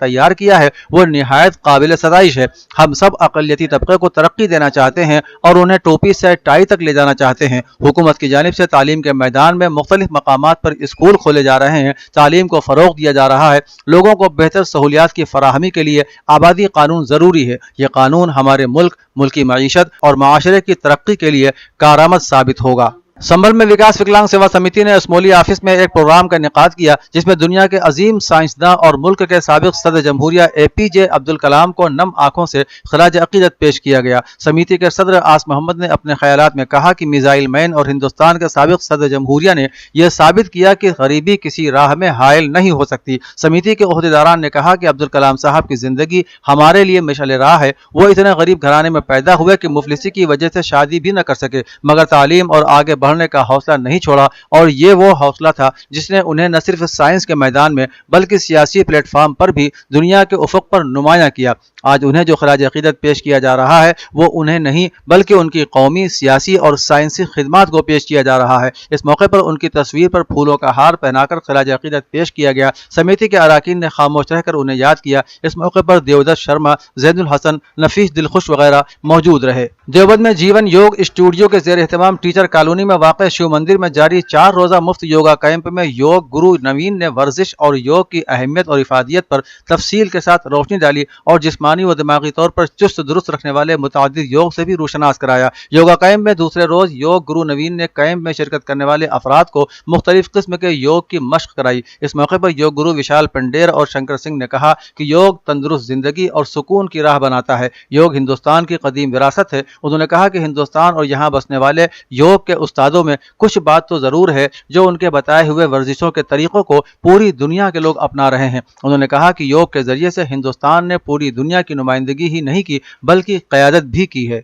تیار کیا ہے وہ نہایت قابل ستائش ہے۔ ہم سب اقلیتی طبقے کو ترقی دینا چاہتے ہیں اور انہیں ٹوپی سے ٹائی تک لے جانا چاہتے ہیں۔ حکومت کی جانب سے تعلیم کے میدان میں مختلف مقامات پر اسکول کھولے جا رہے ہیں، تعلیم کو فروغ دیا جا رہا ہے۔ لوگوں کو بہتر سہولیات کی فراہمی کے لیے آبادی قانون ضروری ہے۔ یہ قانون ہمارے ملکی معیشت اور معاشرے کی ترقی کے لیے کارآمد ثابت ہوگا۔ سنبھل میں وکاس وکلانگ سیوا سمیتی نے اسمولی آفس میں ایک پروگرام کا انعقاد کیا جس میں دنیا کے عظیم سائنسداں اور ملک کے سابق صدر جمہوریہ APJ عبدالکلام کو نم آنکھوں سے خراج عقیدت پیش کیا گیا۔ سمیتی کے صدر آس محمد نے اپنے خیالات میں کہا کہ میزائل مین اور ہندوستان کے سابق صدر جمہوریہ نے یہ ثابت کیا کہ غریبی کسی راہ میں حائل نہیں ہو سکتی۔ سمیتی کے عہدیداران نے کہا کہ عبدالکلام صاحب کی زندگی ہمارے لیے مشعل راہ ہے۔ وہ اتنے غریب گھرانے میں پیدا ہوئے کہ مفلسی کی وجہ سے شادی بھی نہ کر سکے، مگر تعلیم اور آگے بڑھنے کا حوصلہ نہیں چھوڑا، اور یہ وہ حوصلہ تھا جس نے انہیں نہ صرف سائنس کے میدان میں بلکہ سیاسی پلیٹ فارم پر بھی دنیا کے افق پر نمایاں کیا۔ آج انہیں جو خراج عقیدت پیش کیا جا رہا ہے وہ انہیں نہیں بلکہ ان کی قومی، سیاسی اور سائنسی خدمات کو پیش کیا جا رہا ہے۔ اس موقع پر ان کی تصویر پر پھولوں کا ہار پہنا کر خراج عقیدت پیش کیا گیا۔ سمیتی کے اراکین نے خاموش رہ کر انہیں یاد کیا۔ اس موقع پر دیودت شرما، زین الحسن، نفیس دلخوش وغیرہ موجود رہے۔ دیوبند میں جیون یوگ اسٹوڈیو کے زیر اہتمام ٹیچر کالونی میں واقع شیو مندر میں جاری 4 روزہ مفت یوگا کیمپ میں یوگ گرو نوین نے ورزش اور یوگ کی اہمیت اور افادیت پر تفصیل کے ساتھ روشنی ڈالی اور جسمانی و دماغی طور پر چست درست رکھنے والے متعدد یوگ سے بھی روشناس کرایا۔ یوگا کیمپ میں دوسرے روز یوگ گرو نوین نے کیمپ میں شرکت کرنے والے افراد کو مختلف قسم کے یوگ کی مشق کرائی۔ اس موقع پر یوگ گرو وشال پنڈیر اور شنکر سنگھ نے کہا کہ یوگ تندرست زندگی اور سکون کی راہ بناتا ہے۔ یوگ ہندوستان کی قدیم وراثت ہے۔ انہوں نے کہا کہ ہندوستان اور یہاں بسنے والے یوگ کے استادوں میں کچھ بات تو ضرور ہے جو ان کے بتائے ہوئے ورزشوں کے طریقوں کو پوری دنیا کے لوگ اپنا رہے ہیں۔ انہوں نے کہا کہ یوگ کے ذریعے سے ہندوستان نے پوری دنیا کی نمائندگی ہی نہیں کی بلکہ قیادت بھی کی ہے۔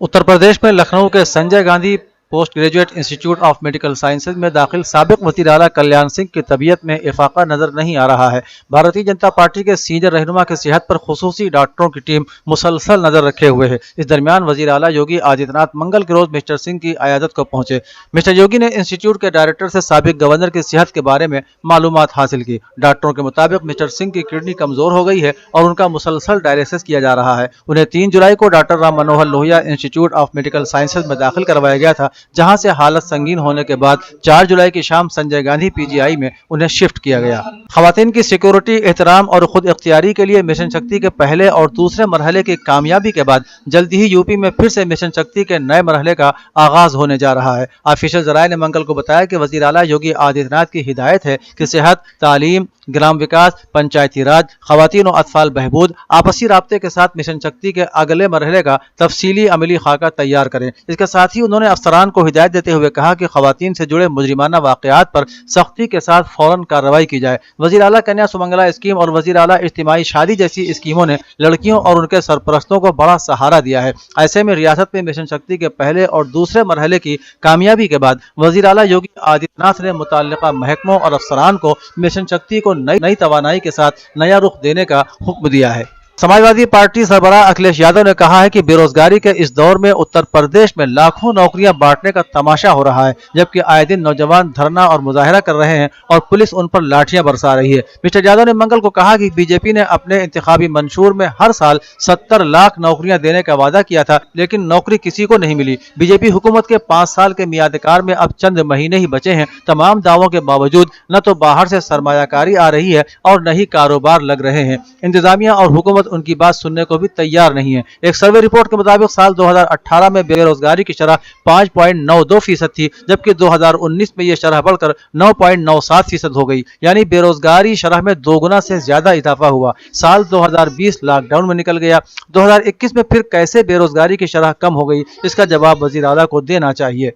اتر پردیش میں لکھنؤ کے Sanjay Gandhi post graduate institute of medical sciences میں داخل سابق وزیر اعلیٰ کلیان سنگھ کی طبیعت میں افاقہ نظر نہیں آ رہا ہے۔ بھارتیہ جنتا پارٹی کے سینئر رہنما کی صحت پر خصوصی ڈاکٹروں کی ٹیم مسلسل نظر رکھے ہوئے ہے۔ اس درمیان وزیر اعلیٰ یوگی آدتیہ ناتھ منگل کے روز مسٹر سنگھ کی عیادت کو پہنچے۔ مسٹر یوگی نے انسٹیٹیوٹ کے ڈائریکٹر سے سابق گورنر کی صحت کے بارے میں معلومات حاصل کی۔ ڈاکٹروں کے مطابق مسٹر سنگھ کی کڈنی کمزور ہو گئی ہے اور ان کا مسلسل ڈائلیسس کیا جا رہا ہے۔ انہیں 3 جولائی کو doctor Ram Manohar Lohia institute of medical sciences میں داخل کروایا گیا تھا، جہاں سے حالت سنگین ہونے کے بعد 4 جولائی کی شام سنجے گاندھی PGI میں انہیں شفٹ کیا گیا۔ خواتین کی سیکورٹی، احترام اور خود اختیاری کے لیے مشن شکتی کے پہلے اور دوسرے مرحلے کی کامیابی کے بعد جلدی ہی یوپی میں پھر سے مشن شکتی کے نئے مرحلے کا آغاز ہونے جا رہا ہے۔ آفیشل ذرائع نے منگل کو بتایا کہ وزیر اعلیٰ یوگی آدتیہ ناتھ کی ہدایت ہے کہ صحت، تعلیم، گرام وکاس، پنچایتی راج، خواتین و اطفال بہبود آپسی رابطے کے ساتھ مشن شکتی کے اگلے مرحلے کا تفصیلی عملی خاکہ تیار کریں۔ اس کے ساتھ ہی انہوں نے افسران کو ہدایت دیتے ہوئے کہا کہ خواتین سے جڑے مجرمانہ واقعات پر سختی کے ساتھ فوراً کارروائی کی جائے۔ وزیر اعلیٰ کنیا سمنگلا اسکیم اور وزیر اعلیٰ اجتماعی شادی جیسی اسکیموں نے لڑکیوں اور ان کے سرپرستوں کو بڑا سہارا دیا ہے۔ ایسے میں ریاست میں مشن شکتی کے پہلے اور دوسرے مرحلے کی کامیابی کے بعد وزیر اعلیٰ یوگی آدتیہ ناتھ نے متعلقہ محکموں اور افسران کو مشن شکتی کو نئی توانائی کے ساتھ نیا رخ دینے کا حکم دیا ہے۔ سماجوادی پارٹی سربراہ اکھلیش یادو نے کہا ہے کہ بے روزگاری کے اس دور میں اتر پردیش میں لاکھوں نوکریاں بانٹنے کا تماشا ہو رہا ہے، جبکہ آئے دن نوجوان دھرنا اور مظاہرہ کر رہے ہیں اور پولیس ان پر لاٹھیاں برسا رہی ہے۔ مسٹر یادو نے منگل کو کہا کہ BJP نے اپنے انتخابی منشور میں ہر سال 70 لاکھ نوکریاں دینے کا وعدہ کیا تھا، لیکن نوکری کسی کو نہیں ملی۔ BJP حکومت کے 5 سال کے میعاد کار میں اب چند مہینے ہی بچے ہیں۔ تمام دعووں کے باوجود نہ تو باہر سے سرمایہ کاری آ رہی ہے اور نہ ہی کاروبار لگ رہے ہیں۔ انتظامیہ اور حکومت ان کی بات سننے کو بھی تیار نہیں ہے۔ ایک سروے رپورٹ کے مطابق سال 2018 میں بے روزگاری کی شرح 5.92% تھی، جبکہ 2019 میں یہ شرح بڑھ کر 9.97% ہو گئی، یعنی بے روزگاری شرح میں 2 گنا سے زیادہ اضافہ ہوا۔ سال 2020 لاک ڈاؤن میں نکل گیا۔ 2021 میں پھر کیسے بے روزگاری کی شرح کم ہو گئی، اس کا جواب وزیر اعلیٰ کو دینا چاہیے۔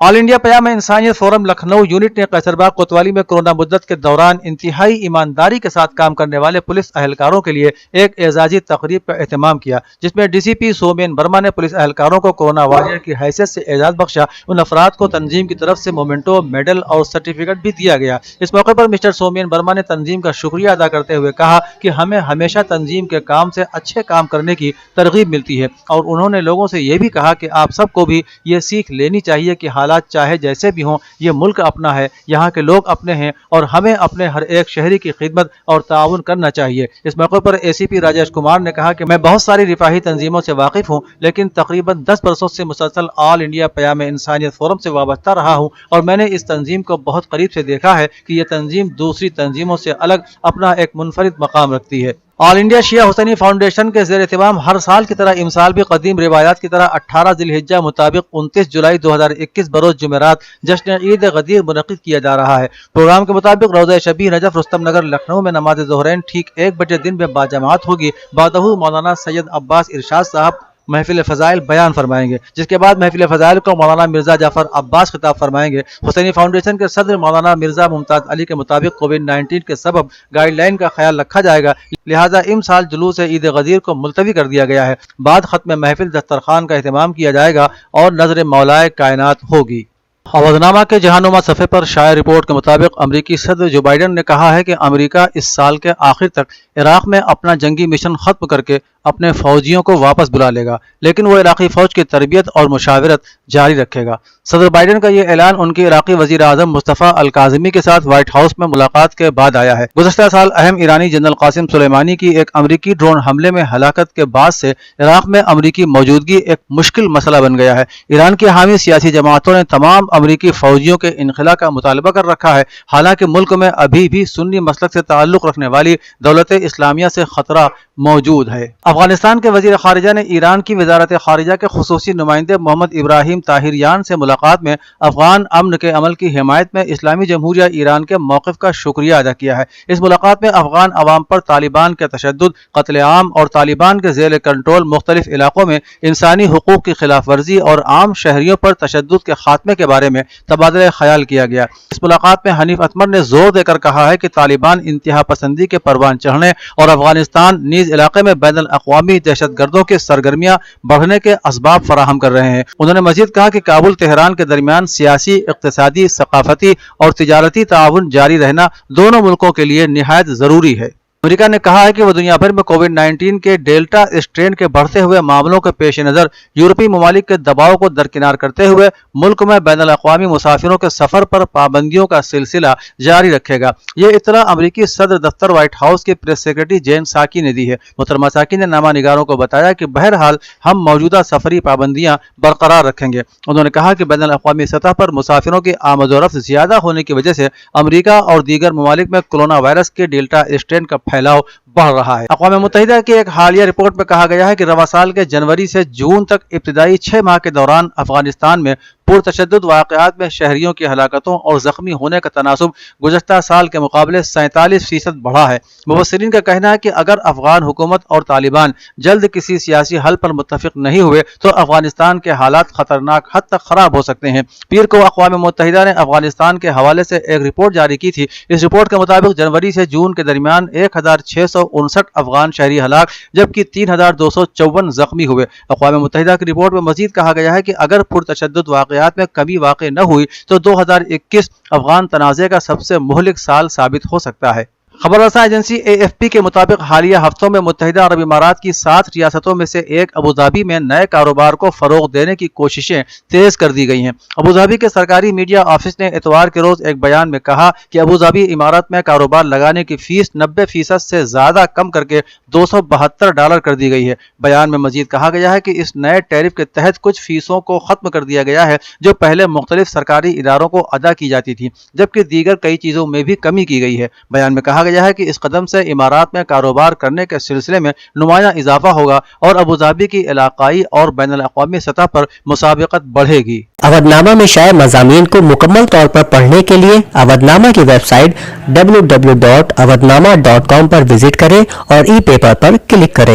آل انڈیا پیام انسانیت فورم لکھنؤ یونٹ نے قیصر باغ کوتوالی میں کورونا مدت کے دوران انتہائی ایمانداری کے ساتھ کام کرنے والے پولیس اہلکاروں کے لیے ایک اعزازی تقریب کا اہتمام کیا، جس میں DCP سومین برما نے پولیس اہلکاروں کو کورونا واریر کی حیثیت سے اعزاز بخشا۔ ان افراد کو تنظیم کی طرف سے مومنٹو، میڈل اور سرٹیفکیٹ بھی دیا گیا۔ اس موقع پر مسٹر سومین برما نے تنظیم کا شکریہ ادا کرتے ہوئے کہا کہ ہمیں ہمیشہ تنظیم کے کام سے اچھے کام کرنے کی ترغیب ملتی ہے، اور انہوں نے لوگوں سے یہ بھی کہا کہ آپ سب کو بھی یہ سیکھ لینی چاہیے کہ حالات حالات چاہے جیسے بھی ہوں یہ ملک اپنا ہے، یہاں کے لوگ اپنے ہیں اور ہمیں اپنے ہر ایک شہری کی خدمت اور تعاون کرنا چاہیے۔ اس موقع پر ACP راجیش کمار نے کہا کہ میں بہت ساری رفاہی تنظیموں سے واقف ہوں، لیکن تقریباً 10 برسوں سے مسلسل آل انڈیا پیام انسانیت فورم سے وابستہ رہا ہوں اور میں نے اس تنظیم کو بہت قریب سے دیکھا ہے کہ یہ تنظیم دوسری تنظیموں سے الگ اپنا ایک منفرد مقام رکھتی ہے۔ آل انڈیا شیعہ حسینی فاؤنڈیشن کے زیر اہتمام ہر سال کی طرح امسال بھی قدیم روایات کی طرح 18 ذی الحجہ مطابق 29 جولائی 2021 بروز جمعرات جشن عید غدیر منعقد کیا جا رہا ہے۔ پروگرام کے مطابق روضہ شبیہ نجف رستم نگر لکھنؤ میں نماز ظہرین ٹھیک 1 بجے دن میں باجماعت ہوگی۔ بعدہ مولانا سید عباس ارشاد صاحب محفل فضائل بیان فرمائیں گے، جس کے بعد محفل فضائل کو مولانا مرزا جعفر عباس خطاب فرمائیں گے۔ حسینی فاؤنڈیشن کے صدر مولانا مرزا ممتاز علی کے مطابق کووڈ-19 کے سبب گائیڈ لائن کا خیال رکھا جائے گا، لہذا امسال جلوس عید غدیر کو ملتوی کر دیا گیا ہے۔ بعد ختم محفل دسترخوان کا اہتمام کیا جائے گا اور نظر مولائے کائنات ہوگی۔ عہدنامہ کے جہانما صفحے پر شائع رپورٹ کے مطابق امریکی صدر جو بائیڈن نے کہا ہے کہ امریکہ اس سال کے آخر تک عراق میں اپنا جنگی مشن ختم کر کے اپنے فوجیوں کو واپس بلا لے گا، لیکن وہ عراقی فوج کی تربیت اور مشاورت جاری رکھے گا۔ صدر بائیڈن کا یہ اعلان ان کی عراقی وزیر اعظم مصطفیٰ الکاظمی کے ساتھ وائٹ ہاؤس میں ملاقات کے بعد آیا ہے۔ گزشتہ سال اہم ایرانی جنرل قاسم سلیمانی کی ایک امریکی ڈرون حملے میں ہلاکت کے بعد سے عراق میں امریکی موجودگی ایک مشکل مسئلہ بن گیا ہے۔ ایران کی حامی سیاسی جماعتوں نے تمام امریکی فوجیوں کے انخلا کا مطالبہ کر رکھا ہے، حالانکہ ملک میں ابھی بھی سنی مسلک سے تعلق رکھنے والی دولت اسلامیہ سے خطرہ موجود ہے۔ افغانستان کے وزیر خارجہ نے ایران کی وزارت خارجہ کے خصوصی نمائندے محمد ابراہیم طاہریان سے ملاقات میں افغان امن کے عمل کی حمایت میں اسلامی جمہوریہ ایران کے موقف کا شکریہ ادا کیا ہے۔ اس ملاقات میں افغان عوام پر طالبان کے تشدد، قتل عام اور طالبان کے زیر کنٹرول مختلف علاقوں میں انسانی حقوق کی خلاف ورزی اور عام شہریوں پر تشدد کے خاتمے کے بارے میں تبادلہ خیال کیا گیا۔ اس ملاقات میں حنیف اتمر نے زور دے کر کہا ہے کہ طالبان انتہا پسندی کے پروان چڑھنے اور افغانستان نیز علاقے میں بین الاقوامی دہشت گردوں کی سرگرمیاں بڑھنے کے اسباب فراہم کر رہے ہیں۔ انہوں نے مزید کہا کہ کابل تہران کے درمیان سیاسی، اقتصادی، ثقافتی اور تجارتی تعاون جاری رہنا دونوں ملکوں کے لیے نہایت ضروری ہے۔ امریکہ نے کہا ہے کہ وہ دنیا بھر میں کووڈ-19 کے ڈیلٹا اسٹرین کے بڑھتے ہوئے معاملوں کے پیش نظر یورپی ممالک کے دباؤ کو درکنار کرتے ہوئے ملک میں بین الاقوامی مسافروں کے سفر پر پابندیوں کا سلسلہ جاری رکھے گا۔ یہ اطلاع امریکی صدر دفتر وائٹ ہاؤس کے پریس سیکرٹری جین ساکی نے دی ہے۔ محترمہ ساکی نے نامہ نگاروں کو بتایا کہ بہرحال ہم موجودہ سفری پابندیاں برقرار رکھیں گے۔ انہوں نے کہا کہ بین الاقوامی سطح پر مسافروں کی آمد و رفت زیادہ ہونے کی وجہ سے امریکہ اور دیگر ممالک میں کورونا وائرس کے ڈیلٹا اسٹرین کا پھیلاؤ بڑھ رہا ہے۔ اقوام متحدہ کی ایک حالیہ رپورٹ میں کہا گیا ہے کہ رواں سال کے جنوری سے جون تک ابتدائی 6 ماہ کے دوران افغانستان میں پرتشدد واقعات میں شہریوں کی ہلاکتوں اور زخمی ہونے کا تناسب گزشتہ سال کے مقابلے 47% بڑھا ہے۔ مبصرین کا کہنا ہے کہ اگر افغان حکومت اور طالبان جلد کسی سیاسی حل پر متفق نہیں ہوئے تو افغانستان کے حالات خطرناک حد تک خراب ہو سکتے ہیں۔ پیر کو اقوام متحدہ نے افغانستان کے حوالے سے ایک رپورٹ جاری کی تھی۔ اس رپورٹ کے مطابق جنوری سے جون کے درمیان 1659 افغان شہری ہلاک جبکہ 3254 زخمی ہوئے۔ اقوام متحدہ کی رپورٹ میں مزید کہا گیا ہے کہ اگر پرتشدد واقعات میں کمی واقع نہ ہوئی تو 2021 افغان تنازع کا سب سے مہلک سال ثابت ہو سکتا ہے۔ خبر رساں ایجنسی AFP کے مطابق حالیہ ہفتوں میں متحدہ عرب امارات کی 7 ریاستوں میں سے ایک ابوظہبی میں نئے کاروبار کو فروغ دینے کی کوششیں تیز کر دی گئی ہیں۔ ابوظہبی کے سرکاری میڈیا آفس نے اتوار کے روز ایک بیان میں کہا کہ ابوظہبی امارات میں کاروبار لگانے کی فیس 90% سے زیادہ کم کر کے $272 کر دی گئی ہے۔ بیان میں مزید کہا گیا ہے کہ اس نئے ٹیرف کے تحت کچھ فیسوں کو ختم کر دیا گیا ہے جو پہلے مختلف سرکاری اداروں کو ادا کی جاتی تھی، جبکہ دیگر کئی چیزوں میں بھی کمی کی گئی ہے۔ بیان میں کہا گیا ہے کہ اس قدم سے امارات میں کاروبار کرنے کے سلسلے میں نمایاں اضافہ ہوگا اور ابوظہبی کی علاقائی اور بین الاقوامی سطح پر مسابقت بڑھے گی۔ اودنامہ میں شائع مضامین کو مکمل طور پر پڑھنے کے لیے اودنامہ کی ویب سائٹ www.awadnama.com پر وزٹ کریں اور ای پیپر پر کلک کریں۔